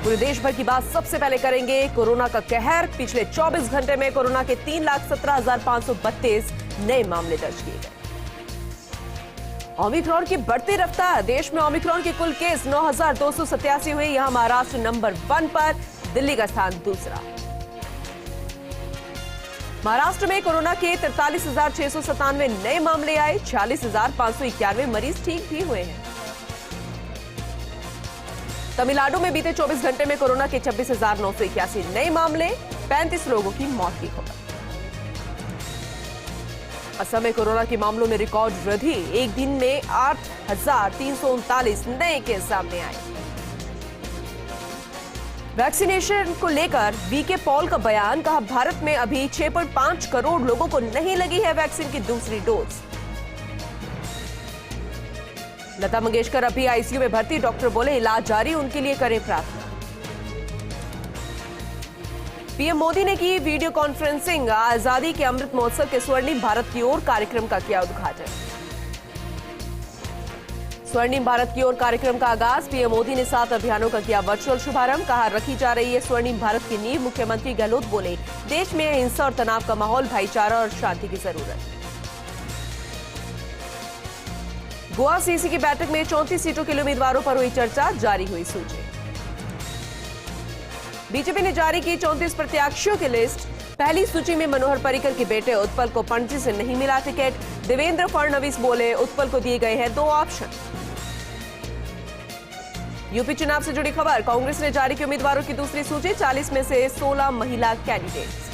पूरे देश भर की बात सबसे पहले करेंगे। कोरोना का कहर, पिछले 24 घंटे में कोरोना के 3,17,532 नए मामले दर्ज किए गए। ओमिक्रॉन की बढ़ती रफ्तार, देश में ओमिक्रॉन के कुल केस 9,287 हुए। यहां महाराष्ट्र नंबर 1 पर, दिल्ली का स्थान दूसरा। महाराष्ट्र में कोरोना के 43,697 नए मामले आए, 46,591 मरीज ठीक भी हुए हैं। तमिलनाडु में बीते 24 घंटे में कोरोना के 26,981 नए मामले, 35 लोगों की मौत की खबर। असम में कोरोना के मामलों में रिकॉर्ड वृद्धि, एक दिन में 8,339 नए केस सामने आए। वैक्सीनेशन को लेकर वीके पॉल का बयान, कहा भारत में अभी 6.5 करोड़ लोगों को नहीं लगी है वैक्सीन की दूसरी डोज। लता मंगेशकर अभी आईसीयू में भर्ती, डॉक्टर बोले इलाज जारी, उनके लिए करें प्रार्थना। पीएम मोदी ने की वीडियो कॉन्फ्रेंसिंग, आजादी के अमृत महोत्सव के स्वर्णिम भारत की ओर कार्यक्रम का किया उद्घाटन। स्वर्णिम भारत की ओर कार्यक्रम का आगाज, पीएम मोदी ने 7 अभियानों का किया वर्चुअल शुभारंभ, कहा रखी जा रही है स्वर्णिम भारत की नींव। मुख्यमंत्री गहलोत बोले देश में हिंसा और तनाव का माहौल, भाईचारा और शांति की जरूरत। गोवा सीसी की बैठक में 34 सीटों के लिए उम्मीदवारों पर हुई चर्चा, जारी हुई सूची। बीजेपी ने जारी की 34 प्रत्याशियों की लिस्ट। पहली सूची में मनोहर पर्रिकर के बेटे उत्पल को पणजी से नहीं मिला टिकट। देवेंद्र फडणवीस बोले उत्पल को दिए गए हैं 2 ऑप्शन। यूपी चुनाव से जुड़ी खबर, कांग्रेस ने जारी की उम्मीदवारों की दूसरी सूची, 40 में से 16 महिला कैंडिडेट्स।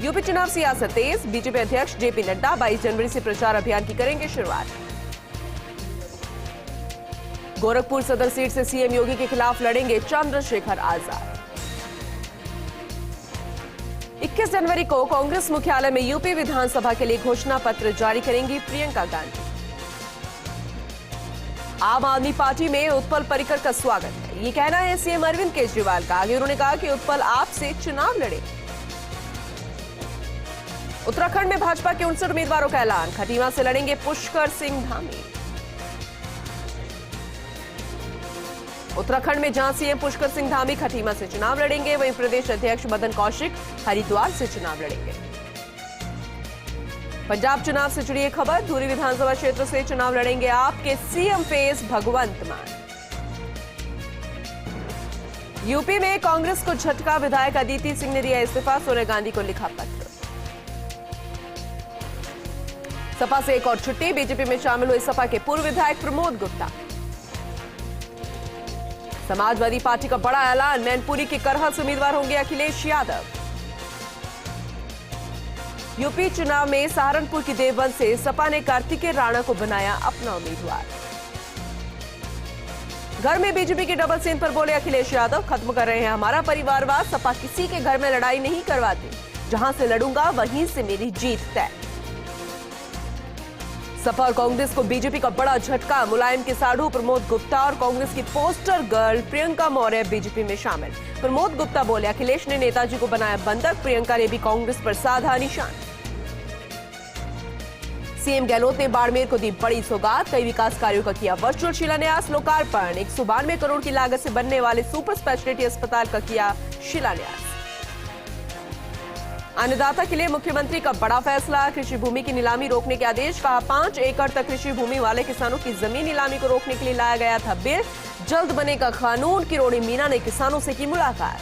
यूपी चुनाव सियासत तेज, बीजेपी अध्यक्ष जेपी नड्डा 22 जनवरी से प्रचार अभियान की करेंगे शुरुआत। गोरखपुर सदर सीट से सीएम योगी के खिलाफ लड़ेंगे चंद्रशेखर आजाद। 21 जनवरी को कांग्रेस मुख्यालय में यूपी विधानसभा के लिए घोषणा पत्र जारी करेंगी प्रियंका गांधी। आम आदमी पार्टी में उत्पल पर्रिकर का स्वागत है, ये कहना है सीएम अरविंद केजरीवाल का। आगे उन्होंने कहा कि उत्पल आपसे चुनाव लड़े। उत्तराखंड में भाजपा के 59 उम्मीदवारों का ऐलान, खटीमा से लड़ेंगे पुष्कर सिंह धामी। उत्तराखंड में जहां सीएम पुष्कर सिंह धामी खटीमा से चुनाव लड़ेंगे, वहीं प्रदेश अध्यक्ष मदन कौशिक हरिद्वार से चुनाव लड़ेंगे। पंजाब चुनाव से जुड़ी एक खबर, धूरी विधानसभा क्षेत्र से चुनाव लड़ेंगे आपके सीएम फेस भगवंत मान। यूपी में कांग्रेस को झटका, विधायक अदिति सिंह ने दिया इस्तीफा, सोनिया गांधी को लिखा पत्र। सपा से एक और छुट्टी, बीजेपी में शामिल हुए सपा के पूर्व विधायक प्रमोद गुप्ता। समाजवादी पार्टी का बड़ा ऐलान, मैनपुरी के करहल से उम्मीदवार होंगे अखिलेश यादव। यूपी चुनाव में सहारनपुर की देवबंद से सपा ने कार्तिकेय राणा को बनाया अपना उम्मीदवार। घर में बीजेपी की डबल सीन पर बोले अखिलेश यादव, खत्म कर रहे हैं हमारा परिवारवाद, सपा किसी के घर में लड़ाई नहीं करवाती, जहां से लड़ूंगा वहीं से मेरी जीत तय। सपा और कांग्रेस को बीजेपी का बड़ा झटका, मुलायम के साधु प्रमोद गुप्ता और कांग्रेस की poster girl Priyanka Maurya BJP में शामिल। प्रमोद गुप्ता बोले अखिलेश ने नेताजी को बनाया बंधक, प्रियंका ने भी कांग्रेस पर साधा निशान। सीएम गहलोत ने बाड़मेर को दी बड़ी सौगात, कई विकास कार्यों का किया वर्चुअल शिलान्यास लोकार्पण। 192 करोड़ की लागत से बनने वाले सुपर स्पेशलिटी अस्पताल का किया शिलान्यास। अन्नदाता के लिए मुख्यमंत्री का बड़ा फैसला, कृषि भूमि की नीलामी रोकने के आदेश, कहा 5 एकड़ तक कृषि भूमि वाले किसानों की जमीन नीलामी को रोकने के लिए लाया गया था बिल, जल्द बनेगा कानून। किरोड़ी मीना ने किसानों से की मुलाकात।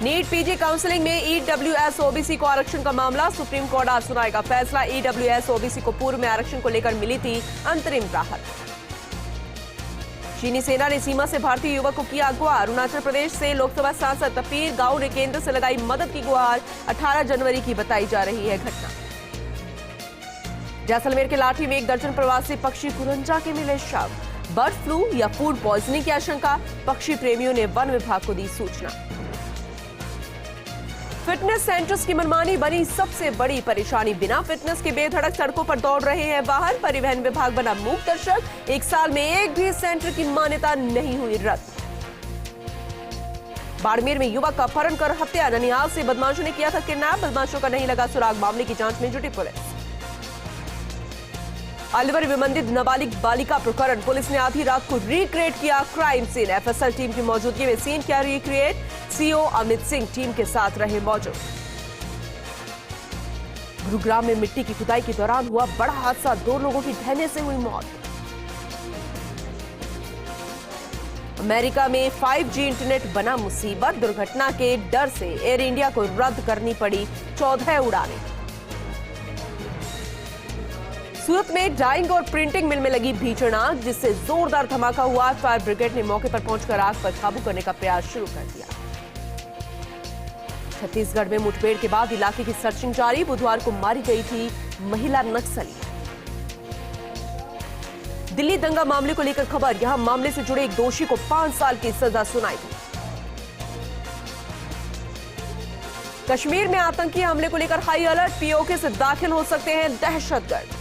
नीट पीजी काउंसलिंग में ईडब्ल्यूएस ओबीसी को आरक्षण का मामला, सुप्रीम कोर्ट आज सुनाएगा फैसला। ईडब्ल्यूएस ओबीसी को पूर्व में आरक्षण को लेकर मिली थी अंतरिम राहत। चीनी सेना ने सीमा से भारतीय युवक को किया अगवा, अरुणाचल प्रदेश से लोकसभा सांसद तपीर गांव ने केंद्र से लगाई मदद की गुहार। 18 जनवरी की बताई जा रही है घटना। जैसलमेर के लाठी में 1 दर्जन प्रवासी पक्षी कुरंजा के मिले शव, बर्ड फ्लू या फूड पॉइजनिंग की आशंका, पक्षी प्रेमियों ने वन विभाग को दी सूचना। फिटनेस सेंटर्स की मनमानी बनी सबसे बड़ी परेशानी, बिना फिटनेस के बेधड़क सड़कों पर दौड़ रहे हैं वाहन, परिवहन विभाग बना मूक दर्शक। 1 साल में एक भी सेंटर की मान्यता नहीं हुई रद्द। बाड़मेर में युवक का अपहरण कर हत्या, ननिहाल से बदमाशों ने किया था किडनैप, बदमाशों का नहीं लगा सुराग, मामले की जांच में जुटी पुलिस। अलवर विमंदित नाबालिग बालिका प्रकरण, पुलिस ने आधी रात को रिक्रिएट किया क्राइम सीन। एफएसएल टीम की मौजूदगी में सीन किया recreate. CO Amit Singh team के साथ रहे मौजूद। गुरुग्राम में मिट्टी की खुदाई के दौरान हुआ बड़ा हादसा, 2 लोगों की ढहने से हुई मौत। अमेरिका में 5G इंटरनेट बना मुसीबत, दुर्घटना के डर से एयर इंडिया को रद्द करनी पड़ी 14 उड़ानें। सूरत में डाइंग और प्रिंटिंग मिल में लगी भीषण आग, जिससे जोरदार धमाका हुआ। फायर ब्रिगेड ने मौके पर पहुंचकर आग पर काबू करने का प्रयास शुरू कर दिया। छत्तीसगढ़ में मुठभेड़ के बाद इलाके की सर्चिंग जारी, बुधवार को मारी गई थी महिला नक्सली। दिल्ली दंगा मामले को लेकर खबर, यहां मामले से जुड़े एक दोषी को 5 साल की सजा सुनाई गई। कश्मीर में आतंकी हमले को लेकर हाई अलर्ट, पीओके से दाखिल हो सकते हैं दहशतगर्द।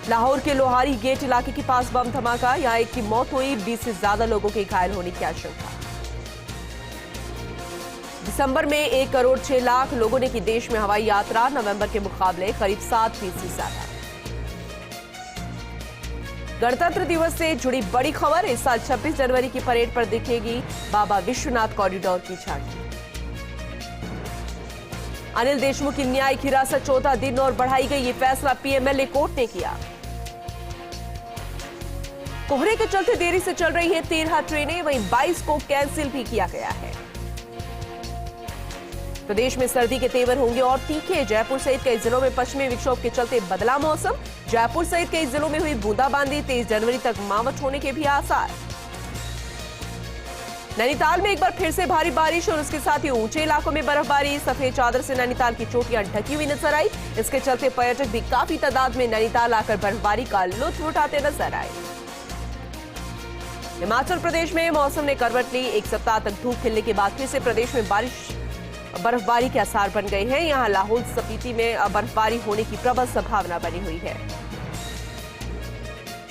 लाहौर के लोहारी गेट इलाके के पास बम धमाका, यहां एक की मौत हुई, 20 से ज्यादा लोगों के घायल होने की आशंका। दिसंबर में 1 करोड़ 6 लाख लोगों ने की देश में हवाई यात्रा, नवंबर के मुकाबले करीब 7% ज्यादा। गणतंत्र दिवस से जुड़ी बड़ी खबर, इस साल 26 जनवरी की परेड पर दिखेगी बाबा विश्वनाथ कॉरिडोर की झांकी। अनिल देशमुख की न्यायिक हिरासत 14 दिन और बढ़ाई गई, ये फैसला पीएमएलए कोर्ट ने किया। कोहरे के चलते देरी से चल रही है 13 ट्रेनें, वहीं 22 को कैंसिल भी किया गया है। प्रदेश में सर्दी के तेवर होंगे और तीखे, जयपुर सहित कई जिलों में पश्चिमी विक्षोभ के चलते बदला मौसम, जयपुर सहित कई जिलों में हुई बूंदाबांदी, 23 जनवरी तक मावठ होने के भी आसार। नैनीताल में एक बार फिर से भारी बारिश और उसके साथ ही ऊंचे इलाकों में बर्फबारी, सफेद चादर से नैनीताल की चोटियां ढकी हुई नजर आई। इसके चलते पर्यटक भी काफी तादाद में नैनीताल आकर बर्फबारी का लुत्फ उठाते नजर आए। हिमाचल प्रदेश में मौसम ने करवट ली, एक सप्ताह तक धूप खिलने के बाद फिर से प्रदेश में बर्फबारी के आसार बन गए हैं। यहां लाहौल स्पीति में बर्फबारी होने की प्रबल संभावना बनी हुई है।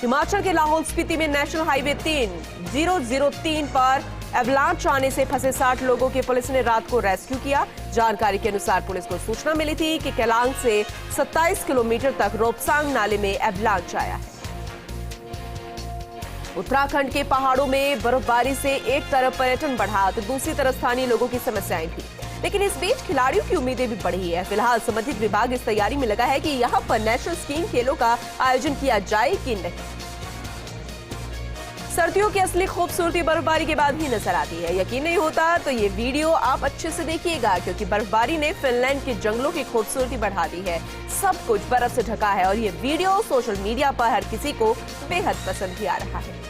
हिमाचल के लाहौल स्पीति में नेशनल हाईवे 3 पर एवलांच आने से फंसे 60 लोगों के पुलिस ने रात को रेस्क्यू किया। जानकारी के अनुसार पुलिस को सूचना मिली थी कि केलांग से 27 किलोमीटर तक रोपसांग नाले में एवलांच आया है। उत्तराखंड के पहाड़ों में बर्फबारी से एक तरफ पर्यटन बढ़ा तो दूसरी तरफ स्थानीय लोगों की समस्याएं भी, लेकिन इस बीच खिलाड़ियों की उम्मीदें भी बढ़ी है। फिलहाल संबंधित विभाग इस तैयारी में लगा है कि यहां पर नेशनल स्कीइंग खेलों का आयोजन किया जाए कि नहीं। सर्दियों की असली खूबसूरती बर्फबारी के बाद ही नजर आती है। यकीन नहीं होता तो ये वीडियो आप अच्छे से देखिएगा, क्योंकि बर्फबारी ने फिनलैंड के जंगलों की खूबसूरती बढ़ा दी है। सब कुछ बर्फ से ढका है और ये वीडियो सोशल मीडिया पर हर किसी को बेहद पसंद भी आ रहा है।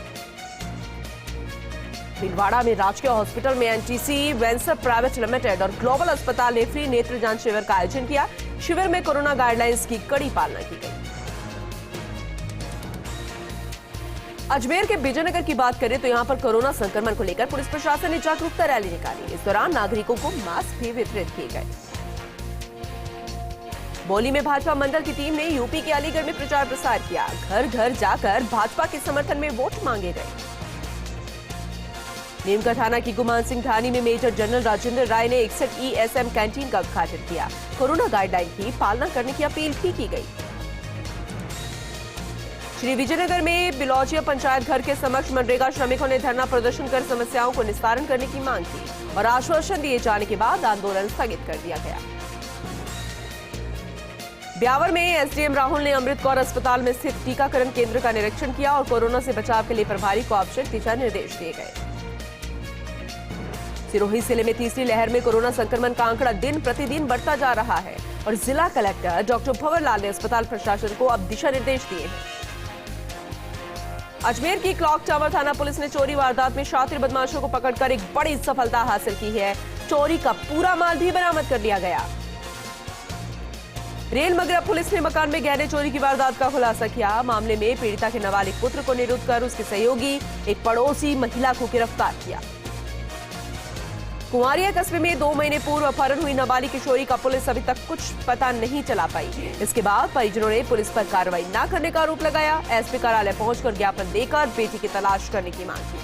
भीलवाड़ा में राजकीय हॉस्पिटल में एनटीसी वेंसर प्राइवेट लिमिटेड और ग्लोबल अस्पताल ने फ्री नेत्र जांच शिविर का आयोजन किया। शिविर में कोरोना गाइडलाइंस की कड़ी पालना की गई। अजमेर के विजयनगर की बात करें तो यहां पर कोरोना संक्रमण को लेकर पुलिस प्रशासन ने जागरूकता रैली निकाली। इस दौरान नागरिकों को मास्क भी वितरित किए गए। बौली में भाजपा मंडल की टीम ने यूपी के अलीगढ़ में प्रचार प्रसार किया। घर घर जाकर भाजपा के समर्थन में वोट मांगे गए। नीमका थाना की गुमान सिंह ढाणी में मेजर जनरल राजेंद्र राय ने 61 ESM कैंटीन का उद्घाटन किया। कोरोना गाइडलाइन की पालना करने की अपील भी की गई। श्री विजयनगर में बिलौजिया पंचायत घर के समक्ष मनरेगा श्रमिकों ने धरना प्रदर्शन कर समस्याओं को निस्तारण करने की मांग की और आश्वासन दिए जाने के बाद आंदोलन स्थगित कर दिया गया। ब्यावर में एसडीएम राहुल ने अमृत कौर अस्पताल में स्थित टीकाकरण केंद्र का निरीक्षण किया और कोरोना से बचाव के लिए प्रभारी को आवश्यक दिशा निर्देश दिए गए। सिरोही जिले में तीसरी लहर में कोरोना संक्रमण का आंकड़ा दिन प्रतिदिन बढ़ता जा रहा है और जिला कलेक्टर डॉक्टर भंवरलाल ने अस्पताल प्रशासन को अब दिशा निर्देश दिए हैं। अजमेर की क्लॉक टावर थाना पुलिस ने चोरी वारदात में शातिर बदमाशों को पकड़कर एक बड़ी सफलता हासिल की है। चोरी का पूरा माल भी बरामद कर लिया गया। रेल मगरा पुलिस ने मकान में गहने चोरी की वारदात का खुलासा किया। मामले में पीड़िता के नाबालिग पुत्र को निरुद्ध कर उसके सहयोगी एक पड़ोसी महिला को गिरफ्तार किया। कुंवारिया कस्बे में 2 महीने पूर्व अपहरण हुई नाबालिग किशोरी का पुलिस अभी तक कुछ पता नहीं चला पाई। इसके बाद परिजनों ने पुलिस पर कार्रवाई न करने का आरोप लगाया। एसपी कार्यालय पहुंचकर ज्ञापन देकर बेटी की तलाश करने की मांग की।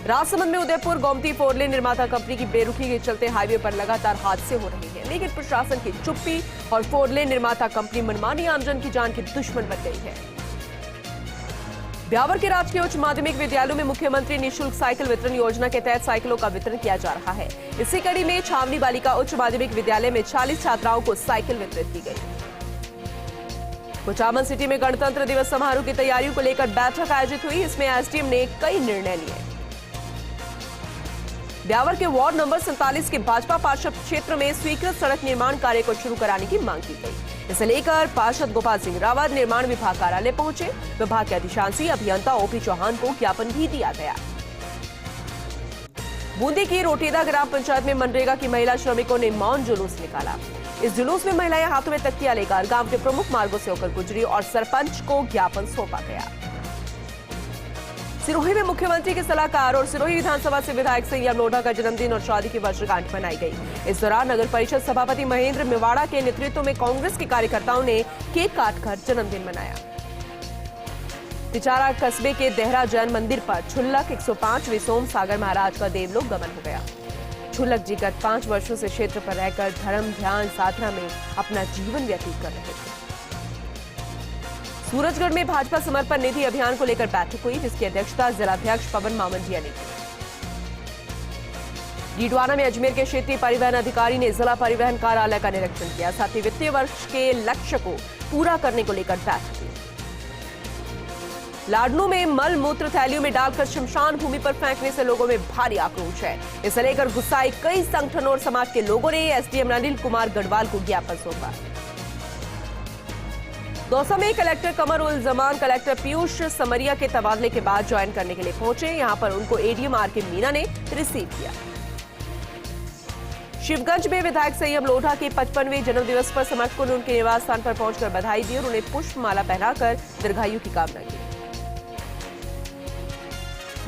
राजसमंद में उदयपुर गोमती 4 लेन निर्माता कंपनी की बेरुखी के चलते हाईवे पर लगातार हादसे हो रहे हैं, लेकिन प्रशासन की चुप्पी और 4 लेन निर्माता कंपनी मनमानी आमजन की जान की दुश्मन बन गई है। ब्यावर के राजकीय उच्च माध्यमिक विद्यालयों में मुख्यमंत्री निःशुल्क साइकिल वितरण योजना के तहत साइकिलों का वितरण किया जा रहा है। इसी कड़ी में छावनी बालिका उच्च माध्यमिक विद्यालय में 40 छात्राओं को साइकिल वितरित की गई। कुचामन सिटी में गणतंत्र दिवस समारोह की तैयारियों को लेकर बैठक आयोजित हुई। इसमें एसडीएम ने कई निर्णय लिए। ब्यावर के वार्ड नंबर 47 के भाजपा पार्षद क्षेत्र में स्वीकृत सड़क निर्माण कार्य को शुरू कराने की मांग की गई। इसे लेकर पार्षद गोपाल सिंह रावत निर्माण विभाग कार्यालय पहुंचे। विभाग के अधिशासी अभियंता ओपी चौहान को ज्ञापन भी दिया गया। बूंदी की रोटेदा ग्राम पंचायत में मनरेगा की महिला श्रमिकों ने मौन जुलूस निकाला। इस जुलूस में महिलाएं हाथों में तकिया लेकर गांव के प्रमुख मार्गों से होकर गुजरी और सरपंच को ज्ञापन सौंपा गया। सिरोही में मुख्यमंत्री के सलाहकार और सिरोही विधानसभा से विधायक संयम लोढ़ा का जन्मदिन और शादी की वर्षगांठ मनाई गई। इस दौरान नगर परिषद सभापति महेंद्र मेवाड़ा के नेतृत्व में कांग्रेस के कार्यकर्ताओं ने केक काटकर जन्मदिन मनाया। तिचारा कस्बे के देहरा जैन मंदिर पर छुल्लक 105वें सोम सागर महाराज का देवलोक गमन हो गया। छुल्लक जी गत 5 वर्षों से क्षेत्र पर रहकर धर्म ध्यान साधना में अपना जीवन व्यतीत कर रहे थे। सूरजगढ़ में भाजपा समर्पण निधि अभियान को लेकर बैठक हुई, जिसकी अध्यक्षता जिलाध्यक्ष पवन मामंजिया ने की। डीडवाना में अजमेर के क्षेत्रीय परिवहन अधिकारी ने जिला परिवहन कार्यालय का निरीक्षण किया। साथ ही वित्तीय वर्ष के लक्ष्य को पूरा करने को लेकर बैठक हुई। लाडनू में मल मूत्र थैलियों में डालकर शमशान भूमि पर फेंकने से लोगों में भारी आक्रोश है। इसे लेकर गुस्साए कई संगठनों और समाज के लोगों ने एसडीएम अनिल कुमार गढ़वाल को ज्ञापन सौंपा। दौसा में कलेक्टर कमर उल जमान कलेक्टर पीयूष समरिया के तबादले के बाद ज्वाइन करने के लिए पहुंचे। यहां पर उनको एडीएम आर के मीना ने रिसीव किया। शिवगंज में विधायक संयम लोढ़ा के 55वें जन्मदिवस पर समर्थकों ने उनके निवास स्थान पर पहुंचकर बधाई दी और उन्हें पुष्पमाला पहनाकर दीर्घायु की कामना की।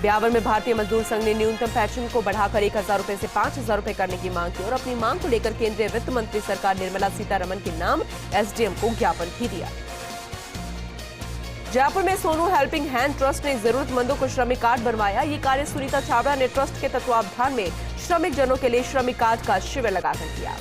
ब्यावर में भारतीय मजदूर संघ ने न्यूनतम पेंशन को बढ़ाकर 1000 रुपए से 5000 रुपए करने की मांग की और अपनी मांग को लेकर केंद्रीय वित्त मंत्री सरकार निर्मला सीतारमण के नाम एसडीएम को ज्ञापन भी दिया। जयपुर में सोनू हेल्पिंग हैंड ट्रस्ट ने जरूरतमंदों को श्रमिक कार्ड बनवाया। ये कार्य सुनीता छाबड़ा ने ट्रस्ट के तत्वावधान में श्रमिक जनों के लिए श्रमिक कार्ड का शिविर लगाकर किया।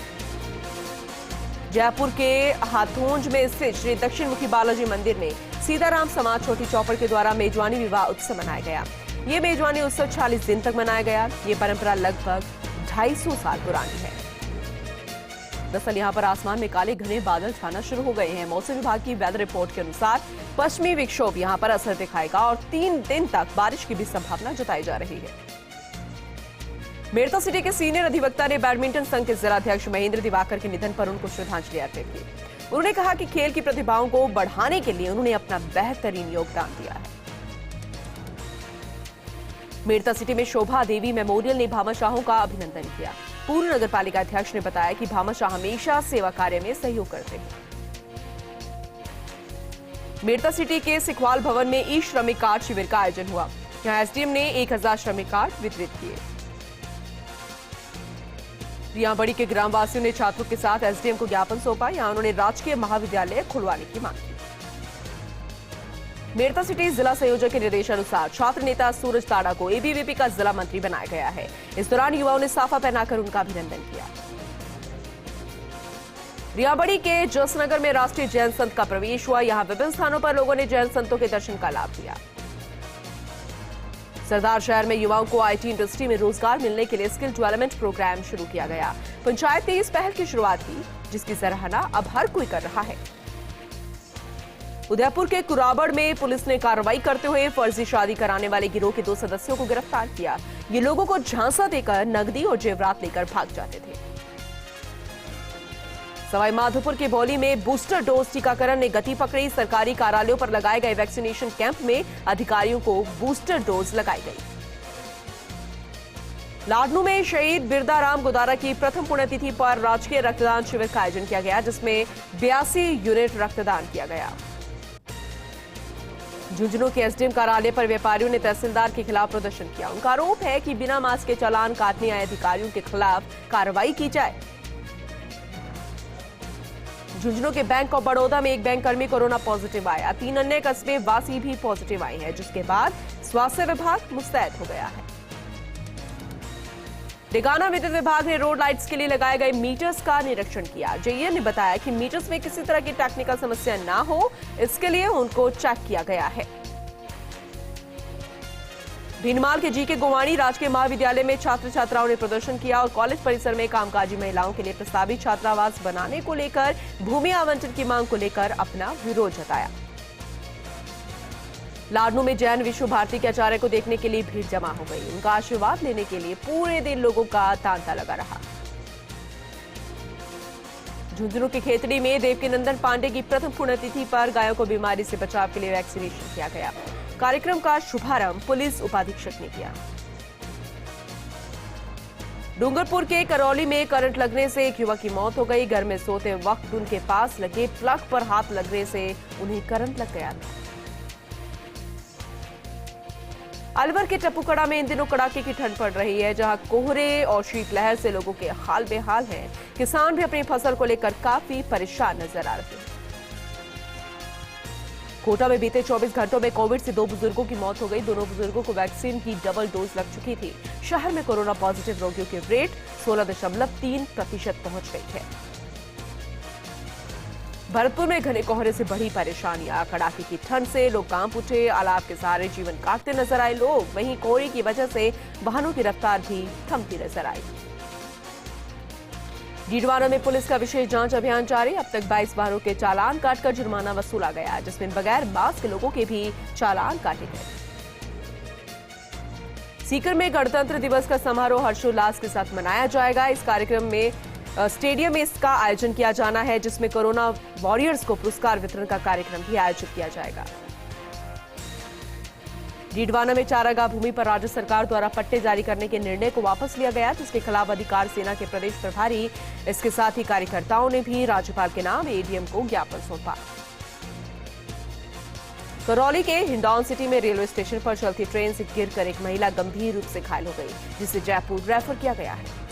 जयपुर के हाथोंज में स्थित श्री दक्षिण मुखी बालाजी मंदिर में सीताराम समाज छोटी चौपड़ के द्वारा मेजबानी विवाह उत्सव मनाया गया। ये मेजबानी उत्सव 40 दिन तक मनाया गया। ये परंपरा लगभग 250 साल पुरानी है। दरअसल यहाँ पर आसमान में काले घने बादल छाना शुरू हो गए हैं। मौसम विभाग की वेदर रिपोर्ट के अनुसार पश्चिमी विक्षोभ यहाँ पर असर दिखाएगा और 3 दिन तक बारिश की भी संभावना जताई जा रही है। मेरठा सिटी के सीनियर अधिवक्ता ने बैडमिंटन संघ के जिलाध्यक्ष महेंद्र दिवाकर के निधन पर उनको श्रद्धांजलि अर्पित की। उन्होंने कहा कि खेल की प्रतिभाओं को बढ़ाने के लिए उन्होंने अपना बेहतरीन योगदान दिया है। मेरठा सिटी में शोभा देवी मेमोरियल ने भामाशाहों का अभिनंदन किया। पूर्व नगर पालिका अध्यक्ष ने बताया कि भामाशाह हमेशा सेवा कार्य में सहयोग करते हैं। मेरठा सिटी के सिखवाल भवन में ई श्रमिक कार्ड शिविर का आयोजन हुआ। यहां एसडीएम ने 1000 श्रमिक कार्ड वितरित किए। रियाबड़ी के ग्रामवासियों ने छात्रों के साथ एसडीएम को ज्ञापन सौंपा। यहां उन्होंने राजकीय महाविद्यालय खुलवाने की मांग की। मेरठा सिटी जिला संयोजक के निर्देशानुसार छात्र नेता सूरज ताड़ा को एबीवीपी का जिला मंत्री बनाया गया है। इस दौरान युवाओं ने साफा पहनाकर उनका अभिनंदन किया। रियाबड़ी के जसनगर में राष्ट्रीय जैन संत का प्रवेश हुआ। यहां विभिन्न स्थानों पर लोगों ने जैन संतों के दर्शन का लाभ लिया। सरदार शहर में युवाओं को आईटी इंडस्ट्री में रोजगार मिलने के लिए स्किल डेवलपमेंट प्रोग्राम शुरू किया गया। पंचायत ने इस पहल की शुरुआत की, जिसकी सराहना अब हर कोई कर रहा है। उदयपुर के कुराबड़ में पुलिस ने कार्रवाई करते हुए फर्जी शादी कराने वाले गिरोह के 2 सदस्यों को गिरफ्तार किया। ये लोगों को झांसा देकर नकदी और जेवरात लेकर भाग जाते थे। सवाई माधोपुर के बौली में बूस्टर डोज टीकाकरण ने गति पकड़ी। सरकारी कार्यालयों पर लगाए गए वैक्सीनेशन कैंप में अधिकारियों को बूस्टर डोज लगाई गई। लाडनू में शहीद बिरदाराम गोदारा की प्रथम पुण्यतिथि पर राजकीय रक्तदान शिविर का आयोजन किया गया, जिसमें 82 यूनिट रक्तदान किया गया। झुंझुनू के एसडीएम कार्यालय पर व्यापारियों ने तहसीलदार के खिलाफ प्रदर्शन किया। उनका आरोप है कि बिना मास्क के चालान काटने आए अधिकारियों के खिलाफ कार्रवाई की जाए। झुंझुनू के बैंक ऑफ बड़ौदा में एक बैंक कर्मी कोरोना पॉजिटिव आया। 3 अन्य कस्बे वासी भी पॉजिटिव आए हैं, जिसके बाद स्वास्थ्य विभाग मुस्तैद हो गया है। डेगाना विद्युत विभाग ने रोड लाइट्स के लिए लगाए गए मीटर्स का निरीक्षण किया। जेईएन ने बताया कि मीटर्स में किसी तरह की टेक्निकल समस्या ना हो, इसके लिए उनको चेक किया गया है। भीनमाल के जीके गोवाणी राजकीय महाविद्यालय में छात्र छात्राओं ने प्रदर्शन किया और कॉलेज परिसर में कामकाजी महिलाओं के लिए प्रस्तावित छात्रावास बनाने को लेकर भूमि आवंटन की मांग को लेकर अपना विरोध जताया। लाडनू में जैन विश्व भारती के आचार्य को देखने के लिए भीड़ जमा हो गई। उनका आशीर्वाद लेने के लिए पूरे दिन लोगों का तांता लगा रहा। झुंझुनू की खेतड़ी में देवकीनंदन पांडे की प्रथम पुण्यतिथि पर गायों को बीमारी से बचाव के लिए वैक्सीनेशन किया गया। कार्यक्रम का शुभारंभ पुलिस उपाधीक्षक ने किया। डूंगरपुर के करौली में करंट लगने से एक युवक की मौत हो गई। घर में सोते वक्त उनके पास लगे प्लग पर हाथ लगने से उन्हें करंट लग गया। अलवर के टप्पूकड़ा में इन दिनों कड़ाके की ठंड पड़ रही है, जहां कोहरे और शीतलहर से लोगों के हाल बेहाल हैं। किसान भी अपनी फसल को लेकर काफी परेशान नजर आ रहे हैं। कोटा में बीते 24 घंटों में कोविड से 2 बुजुर्गों की मौत हो गई। दोनों बुजुर्गों को वैक्सीन की डबल डोज लग चुकी थी। शहर में कोरोना पॉजिटिव रोगियों की रेट 16.3% पहुंच गई है। भरतपुर में घने कोहरे से बड़ी परेशानियां। कड़ाके की ठंड से लोग कांप उठे। अलाव के सहारे जीवन काटते नजर आए लोग। वहीं कोहरे की वजह से वाहनों की रफ्तार भी थमती नजर आई। डीडवाना में पुलिस का विशेष जांच अभियान जारी। अब तक 22 वाहनों के चालान काटकर जुर्माना वसूला गया, जिसमें बगैर मास्क के लोगों के भी चालान काटे गए। सीकर में गणतंत्र दिवस का समारोह हर्षोल्लास के साथ मनाया जाएगा। इस कार्यक्रम में स्टेडियम में इसका आयोजन किया जाना है, जिसमें कोरोना वॉरियर्स को पुरस्कार वितरण का कार्यक्रम भी आयोजित किया जाएगा। डीडवाना में चारागाह भूमि पर राज्य सरकार द्वारा पट्टे जारी करने के निर्णय को वापस लिया गया, जिसके खिलाफ अधिकार सेना के प्रदेश प्रभारी, इसके साथ ही कार्यकर्ताओं ने भी राज्यपाल के नाम एडीएम को ज्ञापन सौंपा। करौली के हिंडौन सिटी में रेलवे स्टेशन पर चलती ट्रेन से गिरकर एक महिला गंभीर रूप से घायल हो गई, जिसे जयपुर रेफर किया गया है।